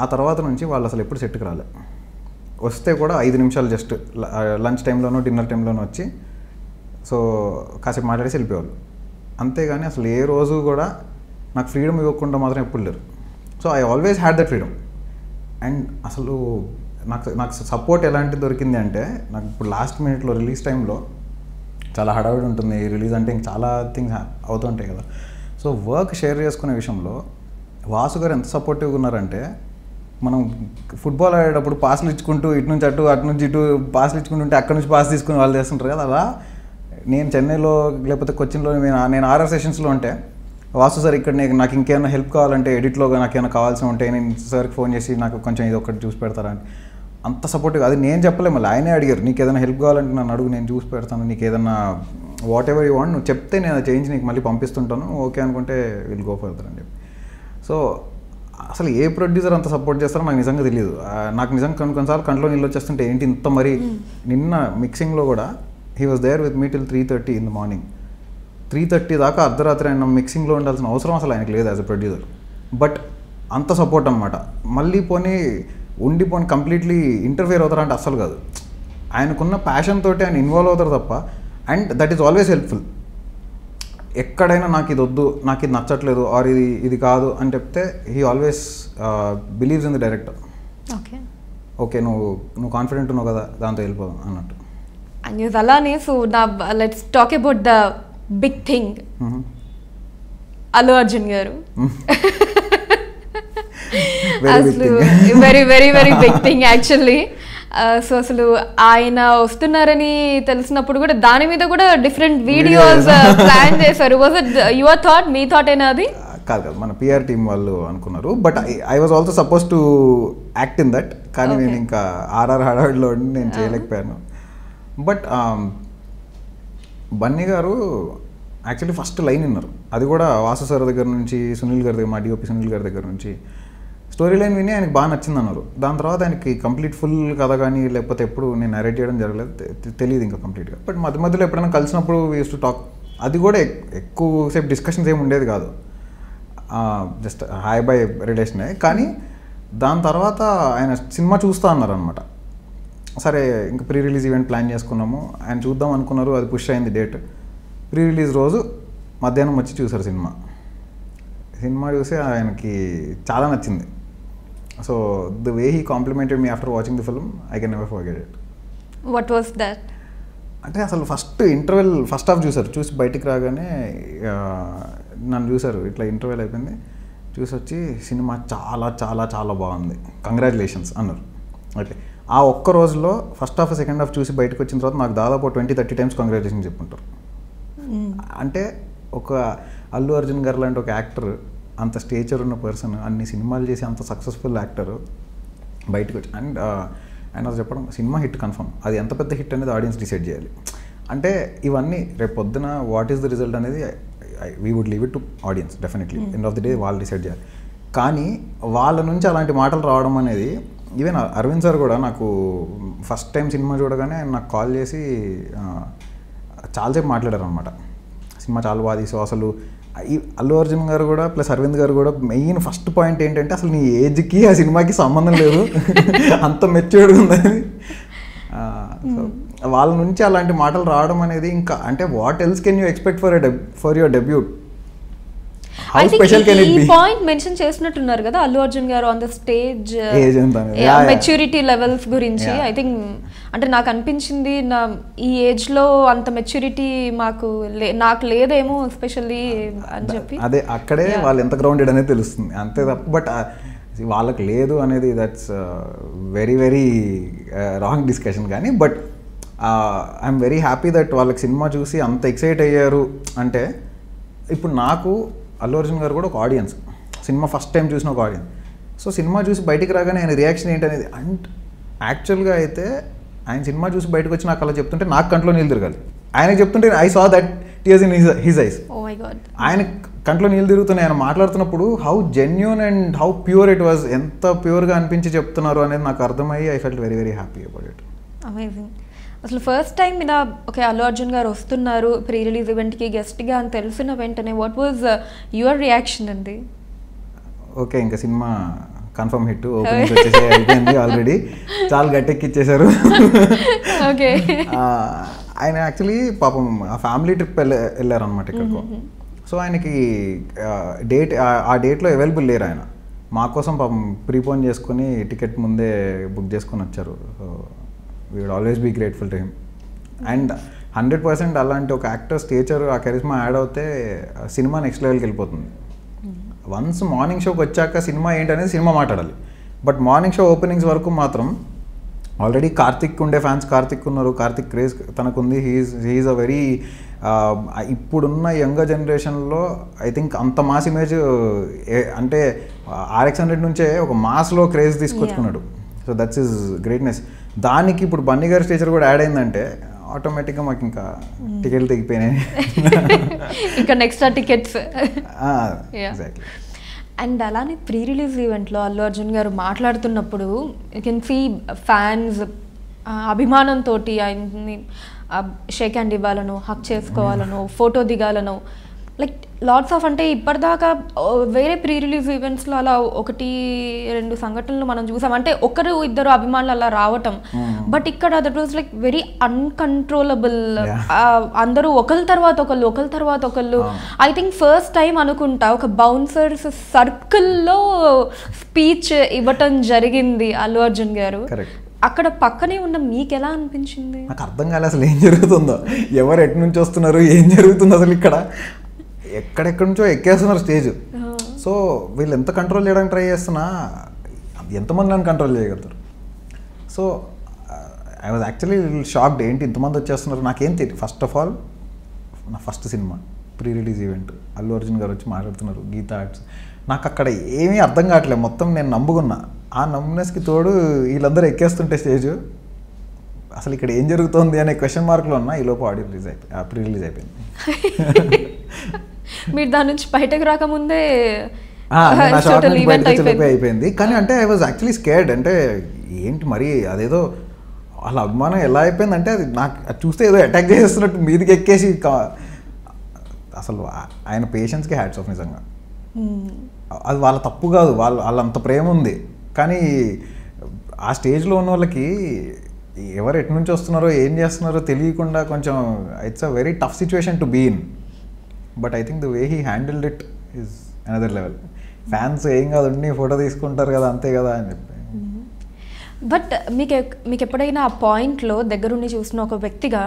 ఆ తర్వాత నుంచి వాళ్ళు అసలు ఎప్పుడు సెట్కి రాలే, వస్తే కూడా 5 నిమిషాలు జస్ట్ లంచ్ టైంలోనో డిన్నర్ టైంలోనో వచ్చి సో కాసేపు మాట్లాడేసి వెళ్ళిపోయేవాళ్ళు. అంతేగాని అసలు ఏ రోజు కూడా నాకు ఫ్రీడమ్ ఇవ్వకుండా మాత్రం ఎప్పుడు లేరు. So I always had that freedom. And అసలు నాకు సపోర్ట్ ఎలాంటి దొరికింది అంటే, నాకు ఇప్పుడు లాస్ట్ మినిట్లో రిలీజ్ టైంలో చాలా హడావిడి ఉంటుంది, రిలీజ్ అంటే ఇంక చాలా థింగ్స్ అవుతుంటాయి కదా. సో వర్క్ షేర్ చేసుకునే విషయంలో వాసు గారు ఎంత సపోర్టివ్గా ఉన్నారంటే, మనం ఫుట్బాల్ ఆడేటప్పుడు పాస్లు ఇచ్చుకుంటూ ఇటు నుంచి అటు నుంచి ఇటు పాస్లు ఇచ్చుకుంటుంటే అక్కడ నుంచి పాస్ తీసుకుని వాళ్ళు చేస్తుంటారు కదా, అలా నేను చెన్నైలో లేకపోతే కొచ్చిన్లో నేను ఆర్ఆర్ సెషన్స్లో ఉంటే వాసు సార్ ఇక్కడ నాకు ఇంకేమైనా హెల్ప్ కావాలంటే ఎడిట్లో నాకు ఏమైనా కావాల్సి ఉంటే నేను సార్కి ఫోన్ చేసి నాకు కొంచెం ఇది ఒకటి చూసి పెడతారా అని అంత సపోర్టివ్. అది నేను చెప్పలే, మళ్ళీ ఆయనే అడిగారు, నీకు ఏదైనా హెల్ప్ కావాలంటే నన్ను అడుగు, నేను చూసి పెడతాను, నీకు ఏదైనా వాట్ ఎవర్ యూ వాంట్ నువ్వు చెప్తే నేను అది చేయించి నీకు మళ్ళీ పంపిస్తుంటాను, ఓకే అనుకుంటే విల్ గో ఫర్దర్ అని చెప్పి. సో అసలు ఏ ప్రొడ్యూసర్ అంత సపోర్ట్ చేస్తారో నాకు నిజంగా తెలియదు. నాకు నిజంగా కొన్నిసార్లు కంట్లో నీళ్ళు వచ్చేస్తుంటే ఏంటి ఇంత మరి. నిన్న మిక్సింగ్లో కూడా he was there with me till 3:30 in the morning. 3:30 దాకా అర్ధరాత్రి ఆయన మిక్సింగ్లో ఉండాల్సిన అవసరం అసలు ఆయనకు లేదు యాజ్ అ ప్రొడ్యూసర్. బట్ అంత సపోర్ట్ అనమాట. మళ్ళీ ఉండిపోని కంప్లీట్లీ ఇంటర్ఫియర్ అవుతారంటే అస్సలు కాదు. ఆయనకున్న ప్యాషన్ తోటి ఆయన ఇన్వాల్వ్ అవుతారు తప్ప. And that is always helpful. ఎక్కడైనా నాకు ఇది వద్దు, నాకు ఇది నచ్చట్లేదు, ఆర్ ఇది కాదు అని చెప్తే he always believes in the director. Okay నువ్వు కాన్ఫిడెంట్ ఉన్నావు కదా, దాంతో వెళ్ళిపోదాం అన్నట్టు. అండ్ అలానే so let's talk about the big thing, Allu Arjun garu. అసలు very very very big thing actually. So అసలు ఆయన వస్తున్నారని తెలిసినప్పుడు కూడా దాని మీద కూడా డిఫరెంట్ వీడియోస్ ప్లాన్ చేశారు. వాజ్ ఇట్ యువర్ థాట్, మీ థాట్ అయినా అది? కాదు, మన పిఆర్ టీమ్ వాళ్ళు అనుకున్నారు. But I was also suppose to act in that. కానీ నేను ఇంకా ఆర్ఆర్ హడావిడిలో నేను చేయలేకపోయాను. బట్ బన్నీ గారు యాక్చువల్లీ ఫస్ట్ లైన్ విన్నారు, అది కూడా వాసు సార్ దగ్గర నుంచి, సునీల్ గారి దగ్గర, మా డిఓపి సునీల్ గారి దగ్గర నుంచి. స్టోరీ లైన్ విని ఆయనకి బాగా నచ్చింది అన్నారు. దాని తర్వాత ఆయనకి కంప్లీట్ ఫుల్ కథ కానీ లేకపోతే ఎప్పుడు నేను నరేట్ చేయడం జరగలేదు, తెలియదు ఇంకా కంప్లీట్గా. బట్ మధ్య మధ్యలో ఎప్పుడైనా కలిసినప్పుడు వీ యూస్ టు టాక్. అది కూడా ఎక్కువసేపు డిస్కషన్స్ ఏమి ఉండేది కాదు, జస్ట్ హాయ్ బై రిలేషనే. కానీ దాని తర్వాత ఆయన సినిమా చూస్తూ అన్నారు అనమాట. సరే ఇంకా ప్రీ రిలీజ్ ఈవెంట్ ప్లాన్ చేసుకున్నాము, ఆయన చూద్దాం అనుకున్నారు, అది పుష్ అయింది డేట్. ప్రీ రిలీజ్ రోజు మధ్యాహ్నం వచ్చి చూసారు సినిమా చూసి ఆయనకి చాలా నచ్చింది. So the way he complimented me after watching the film, I can never forget it. What was that? అంటే అసలు ఫస్ట్ హాఫ్ చూసారు, చూసి బయటికి రాగానే నన్ను చూసారు, ఇట్లా ఇంటర్వెల్ అయిపోయింది, చూసి వచ్చి సినిమా చాలా చాలా చాలా బాగుంది, కంగ్రాచులేషన్స్ అన్నారు. ఓకే, ఆ ఒక్క రోజులో ఫస్ట్ హాఫ్ సెకండ్ హాఫ్ చూసి బయటకు వచ్చిన తర్వాత నాకు దాదాపు 20-30 టైమ్స్ కంగ్రాచులేషన్ చెప్పుంటారు. అంటే ఒక అల్లు అర్జున్ గారు లాంటి ఒక యాక్టర్, అంత స్టేచర్ ఉన్న పర్సన్, అన్ని సినిమాలు చేసి అంత సక్సెస్ఫుల్ యాక్టర్ బయటకు వచ్చి అండ్ ఆయన చెప్పడం సినిమా హిట్ కన్ఫర్మ్. అది ఎంత పెద్ద హిట్ అనేది ఆడియన్స్ డిసైడ్ చేయాలి. అంటే ఇవన్నీ రేపు పొద్దున వాట్ ఈస్ ద రిజల్ట్ అనేది we would leave it to audience definitely. End of the day వాళ్ళు డిసైడ్ చేయాలి. కానీ వాళ్ళ నుంచి అలాంటి మాటలు రావడం అనేది, ఈవెన్ అరవింద్ సార్ కూడా నాకు ఫస్ట్ టైం సినిమా చూడగానే ఆయన నాకు కాల్ చేసి చాలాసేపు మాట్లాడారు అనమాట. సినిమా చాలా బాగా తీసావు, అసలు అల్లు అర్జున్ గారు కూడా ప్లస్ అరవింద్ గారు కూడా మెయిన్ ఫస్ట్ పాయింట్ ఏంటంటే అసలు నీ ఏజ్కి ఆ సినిమాకి సంబంధం లేదు, అంత మెచ్యూర్డ్గా ఉందని. సో వాళ్ళ నుంచి అలాంటి మాటలు రావడం అనేది ఇంకా అంటే what else can you expect for your debut? How special can it be? ఈ పాయింట్ మెన్షన్ చేసినట్టున్నారు కదా అల్లు అర్జున్ గారు on the stage, maturity levels గురించి. ఐ థింక్ అంటే నాకు అనిపించింది ఈ ఏజ్ లో అంత మెచ్యూరిటీ నాకు లేదేమో ఎస్పెషల్లీ అని చెప్పి. అదే అక్కడే వాళ్ళు ఎంత గ్రౌండెడ్ అనేది తెలుస్తుంది, అంతే తప్ప బట్ వాళ్ళకి లేదు అనేది that's very very wrong discussion. కానీ but I'm very happy that వాళ్ళకి సినిమా చూసి అంత ఎక్సైట్ అయ్యారు. అంటే ఇప్పుడు నాకు అల్లు అర్జున్ గారు కూడా ఒక ఆడియన్స్, సినిమా ఫస్ట్ టైం చూసిన ఒక ఆడియన్స్. సో సినిమా చూసి బయటికి రాగానే ఆయన రియాక్షన్ ఏంటనేది అండ్ యాక్చువల్గా అయితే ఆయన సినిమా చూసి బయటకు వచ్చి నాకు అలా చెప్తుంటే నాకు కంట్లో నీళ్ళు తిరగాలి. ఆయనకు చెప్తుంటే I saw that tears in his eyes. ఆయన కంట్లో నీళ్ళు తిరుగుతున్నాయి ఆయన మాట్లాడుతున్నప్పుడు. How genuine and how pure it was, ఎంత ప్యూర్గా అనిపించి చెప్తున్నారు అనేది నాకు అర్థమయ్యి I felt very very happy about it. Amazing. అసలు ఫస్ట్ టైం మీద ఓకే అల్లు అర్జున్ గారు వస్తున్నారు ప్రీ రిలీజ్ ఈవెంట్కి గెస్ట్గా అని తెలిసిన వెంటనే వాట్ వాజ్ యువర్ రియాక్షన్ అండి? ఓకే ఇంకా సినిమా కన్ఫర్మ్ హిట్, ఓపెనింగ్ వచ్చేసి అయిపోయింది ఆల్రెడీ, చాలా గట్టెక్కిచ్చేశారు. ఓకే, ఆయన యాక్చువల్లీ పాపం ఆ ఫ్యామిలీ ట్రిప్ వెళ్ళారనమాట ఇక్కడికి. సో ఆయనకి ఆ డేట్లో అవైలబుల్ లేరు. ఆయన మా కోసం పాపం ప్రీపోన్ చేసుకుని టికెట్ ముందే బుక్ చేసుకొని వచ్చారు. So we would always be grateful to him. And 100% అలాంటి ఒక యాక్టర్ స్టేచర్ ఆ కరిస్మా యాడ్ అవుతే సినిమా నెక్స్ట్ లెవెల్కి వెళ్ళిపోతుంది. వన్స్ మార్నింగ్ షోకి వచ్చాక సినిమా ఏంటనేది సినిమా మాట్లాడాలి. బట్ మార్నింగ్ షో ఓపెనింగ్స్ వరకు మాత్రం ఆల్రెడీ కార్తిక్ ఉండే ఫ్యాన్స్ కార్తిక్ ఉన్నారు, కార్తిక్ క్రేజ్ తనకుంది. హీఈస్ అ వెరీ ఇప్పుడున్న యంగర్ జనరేషన్లో ఐ థింక్ అంత మాస్ ఇమేజ్ అంటే RX100 నుంచే ఒక మాస్లో క్రేజ్ తీసుకొచ్చుకున్నాడు. సో దట్స్ ఇస్ గ్రేట్నెస్. దానికి ఇప్పుడు బన్నీ గారి స్టేచర్ కూడా యాడ్ అయిందంటే ఆటోమేటిక్గా మాకు ఇంకా టికెట్లు తెగిపోయినాయి. ఇంకా నెక్స్ట్ టికెట్స్. ఎగ్జాక్ట్లీ. అండ్ అలానే ప్రీ రిలీజ్ ఈవెంట్లో అల్లు అర్జున్ గారు మాట్లాడుతున్నప్పుడు యూ కెన్ సీ ఫ్యాన్స్ అభిమానంతో ఆయన్ని షేక్ హ్యాండ్ ఇవ్వాలను, హక్ చేసుకోవాలను, ఫోటో దిగాలను, లైక్ లాట్స్ ఆఫ్. అంటే ఇప్పటిదాకా వేరే ప్రీ రిలీజ్ ఈవెంట్స్లో అలా 1-2 సంఘటనలు మనం చూసాం, అంటే 1-2 అభిమానులు అలా రావటం. బట్ ఇక్కడ that was like very uncontrollable. అందరూ ఒకరి తర్వాత ఒకళ్ళు. ఐ థింక్ ఫస్ట్ టైం అనుకుంటా ఒక బౌన్సర్స్ సర్కిల్లో స్పీచ్ ఇవ్వటం జరిగింది అల్లు అర్జున్ గారు. అక్కడ పక్కనే ఉన్న మీకు ఎలా అనిపించింది? నాకు అర్థం కాలేదు అసలు ఏం జరుగుతుందో, ఎవరు ఎటు నుంచి వస్తున్నారు, ఏం జరుగుతుంది అసలు. ఇక్కడ ఎక్కడెక్కడి నుంచో ఎక్కేస్తున్నారు స్టేజ్. సో వీళ్ళు ఎంత కంట్రోల్ చేయడానికి ట్రై చేస్తున్నా ఎంతమంది నన్ను కంట్రోల్ చేయగలుగుతారు? So I was actually shocked, ఏంటి ఇంతమంది వచ్చేస్తున్నారు. నాకేం తెలియదు. ఫస్ట్ ఆఫ్ ఆల్ నా first cinema pre release event, Allu Arjun గారు వచ్చి మాట్లాడుతున్నారు, గీతా ఆర్ట్స్. నాకు అక్కడ ఏమీ అర్థం కావట్లేదు. మొత్తం నేను నమ్ముకున్నా. ఆ నమ్మునెస్కి తోడు వీళ్ళందరూ ఎక్కేస్తుంటే స్టేజ్, అసలు ఇక్కడ ఏం జరుగుతుంది అనే క్వశ్చన్ మార్క్లో ఉన్నా. ఈలోపు ప్రీ రిలీజ్ అయిపోయింది. మీరు దాని నుంచి బయటకు రాకముందే నా షార్ట్ Total నుంచి event బయటకు అయిపోయింది. అయిపోయింది. కానీ అంటే ఐ వాజ్ యాక్చువల్లీ స్కేర్డ్. అంటే ఏంటి మరి అదేదో వాళ్ళ అభిమానం ఎలా అయిపోయిందంటే అది నాకు అది చూస్తే ఏదో అటాక్ చేస్తున్నట్టు మీదకి ఎక్కేసి అసలు ఆయన పేషెన్స్కి హ్యాట్స్ ఆఫ్ నిజంగా. అది వాళ్ళ తప్పు కాదు, వాళ్ళంత ప్రేమ ఉంది. కానీ ఆ స్టేజ్లో ఉన్న వాళ్ళకి ఎవరు ఎటు నుంచి వస్తున్నారో ఏం చేస్తున్నారో తెలియకుండా కొంచెం it's a very tough situation to be in. But I think the way he handled it is another level. Fans ఏం కాదు అన్నీ ఫోటో తీసుకుంటారు కదా అంతే కదా అని చెప్పి. బట్ మీకు ఎప్పుడైనా ఆ పాయింట్లో దగ్గరుండి చూసిన ఒక వ్యక్తిగా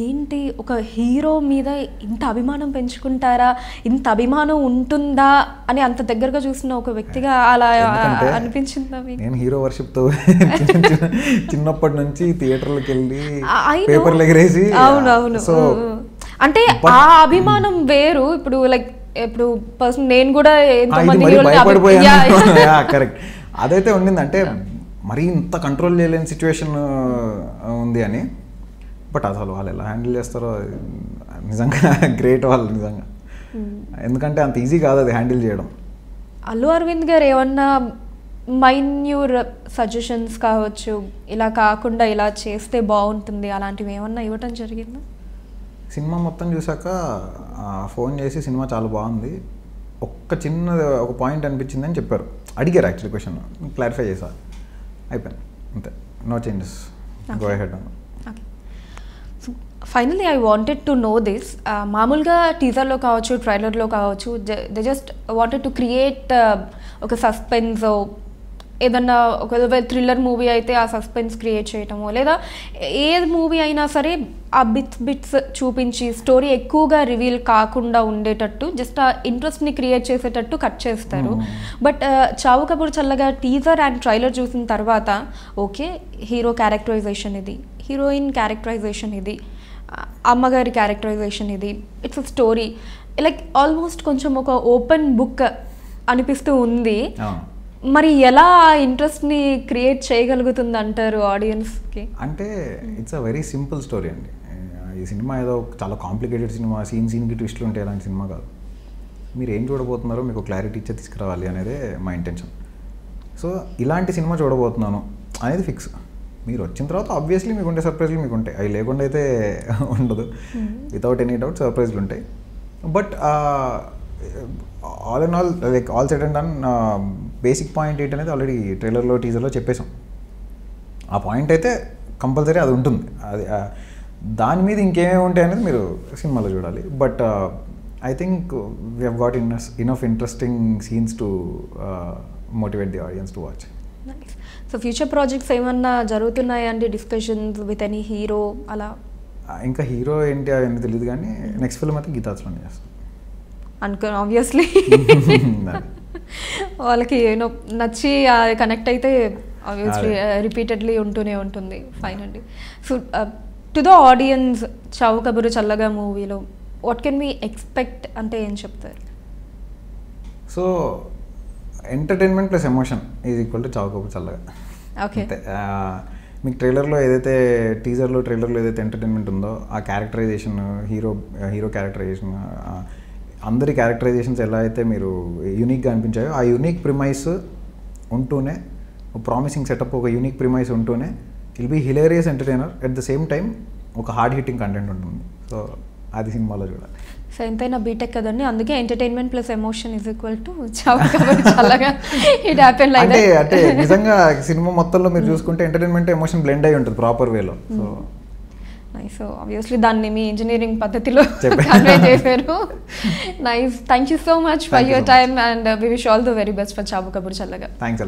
ఏంటి ఒక హీరో మీద ఇంత అభిమానం పెంచుకుంటారా, ఇంత అభిమానం ఉంటుందా అని అంత దగ్గరగా చూసిన ఒక వ్యక్తిగా అలా అనిపించిందా మీకు? నేను హీరో వర్షిప్తో చిన్నప్పటి నుంచి థియేటర్లకు వెళ్ళి పేపర్లు ఎగరేసి. అవునవును. సో అంటే ఆ అభిమానం వేరు. ఇప్పుడు లైక్ ఇప్పుడు పర్సన్ నేను కూడా కరెక్ట్ అదైతే ఉండింది. అంటే మరీ ఇంత కంట్రోల్ చేయలేని సిచ్యువేషన్ ఉంది అని. బట్ అసలు వాళ్ళు ఎలా హ్యాండిల్ చేస్తారో నిజంగా గ్రేట్ వాళ్ళు నిజంగా. ఎందుకంటే అంత ఈజీ కాదు అది హ్యాండిల్ చేయడం. అల్లు అరవింద్ గారు ఏమన్నా మైన్యూర్ సజెషన్స్ కావచ్చు, ఇలా కాకుండా ఇలా చేస్తే బాగుంటుంది అలాంటివి ఏమన్నా ఇవ్వటం జరిగిందా? సినిమా మొత్తం చూసాక ఫోన్ చేసి సినిమా చాలా బాగుంది, ఒక్క చిన్న ఒక పాయింట్ అనిపించింది అని చెప్పారు. అడిగారు యాక్చువల్లీ క్వశ్చన్, క్లారిఫై చేసా, అయిపోయింది అంతే, నో చేంజెస్, గో అహెడ్ అన్న. Finally I wanted to know this. మామూలుగా టీజర్లో కావచ్చు, ట్రైలర్లో కావచ్చు, they just wanted to create ఒక సస్పెన్స్, ఏదన్నా ఒకవేళ థ్రిల్లర్ మూవీ అయితే ఆ సస్పెన్స్ క్రియేట్ చేయటము, లేదా ఏ మూవీ అయినా సరే ఆ బిట్స్ చూపించి స్టోరీ ఎక్కువగా రివీల్ కాకుండా ఉండేటట్టు జస్ట్ ఆ ఇంట్రెస్ట్ని క్రియేట్ చేసేటట్టు కట్ చేస్తారు. బట్ చావు కబూర్ చల్లగా టీజర్ అండ్ ట్రైలర్ చూసిన తర్వాత ఓకే హీరో క్యారెక్టరైజేషన్ ఇది, హీరోయిన్ క్యారెక్టరైజేషన్ ఇది, అమ్మగారి క్యారెక్టరైజేషన్ ఇది, it's a story, like almost కొంచెం ఒక ఓపెన్ బుక్ అనిపిస్తూ ఉంది. మరి ఎలా ఇంట్రెస్ట్ని క్రియేట్ చేయగలుగుతుంది అంటారు ఆడియన్స్కి? అంటే it's a very simple story అండి. ఈ సినిమా ఏదో చాలా కాంప్లికేటెడ్ సినిమా, సీన్కి ట్విస్ట్లు ఉంటాయి అలాంటి సినిమా కాదు. మీరు ఏం చూడబోతున్నారో మీకు క్లారిటీ ఇచ్చే తీసుకురావాలి అనేదే మా ఇంటెన్షన్. సో ఇలాంటి సినిమా చూడబోతున్నాను అనేది ఫిక్స్. మీరు వచ్చిన తర్వాత ఆబ్వియస్లీ మీకు ఉండే సర్ప్రైజ్లు మీకు ఉంటాయి, అవి లేకుండా అయితే ఉండదు. వితౌట్ ఎనీ డౌట్ సర్ప్రైజ్లు ఉంటాయి. But all in all like all set and done basic point ఏంటి అనేది ఆల్రెడీ ట్రైలర్లో టీజర్లో చెప్పేసాం. ఆ పాయింట్ అయితే కంపల్సరీ అది ఉంటుంది. అది దాని మీద ఇంకేమేమి ఉంటాయి అనేది మీరు సినిమాలో చూడాలి. But I think we have got enough interesting scenes to motivate the audience to watch. So future projects ఏమన్నా జరుగుతున్నాయండి, డిస్కషన్స్ విత్ ఎనీ హీరో అలా? ఇంకా హీరో ఏంటి అవన్నీ తెలియదు, కానీ నెక్స్ట్ ఫిల్మ్ అయితే గీతాచలం చేస్తాం అనుకోను. ఆబ్వియస్లీ వాళ్ళకి ఏమో నచ్చి కనెక్ట్ అయితే ఆబ్వియస్లీ రిపీటెడ్లీ ఉంటూనే ఉంటుంది. ఫైన్ అండి. సో టు ద ఆడియన్స్ చావు కబురు చల్లగా మూవీలో వాట్ కెన్ వి ఎక్స్పెక్ట్ అంటే ఏం చెప్తారు? So entertainment plus emotion is equal to Chaavu Kaburu చల్లగా. ఓకే. మీకు ట్రైలర్లో ఏదైతే టీజర్లో ట్రైలర్లో ఏదైతే ఎంటర్టైన్మెంట్ ఉందో ఆ క్యారెక్టరైజేషన్, హీరో క్యారెక్టరైజేషన్, అందరి క్యారెక్టరైజేషన్స్ ఎలా అయితే మీరు యూనిక్గా అనిపించాయో ఆ యూనిక్ ప్రిమైస్ ఉంటూనే, ప్రామిసింగ్ సెటప్, ఒక యూనిక్ ప్రిమైస్ ఉంటూనే will be hilarious entertainer at the same time ఒక హార్డ్ హిట్టింగ్ కంటెంట్ ఉంటుంది. సో అది సినిమాలో చూడాలి. సో ఎంతైనా బీటెక్ కదండి, అందుకే entertainment plus emotion is equal to Chaavu Kaburu Challaga. It happen like that. అంటే నిజంగా సినిమా మొత్తంలో మీరు చూసుకుంటే ఎంటర్టైన్మెంట్ ఎమోషన్ బ్లెండ్ అయి ఉంటుంది ప్రాపర్ వేలో. So nice. సో ఆబ్వియస్లీ దాన్ని మీ ఇంజనీరింగ్ పద్ధతిలో కన్వే చేశారు. Nice. Thank you so much for your time and we wish all the very best for Chaavu Kaburu చల్లగా. థ్యాంక్స్.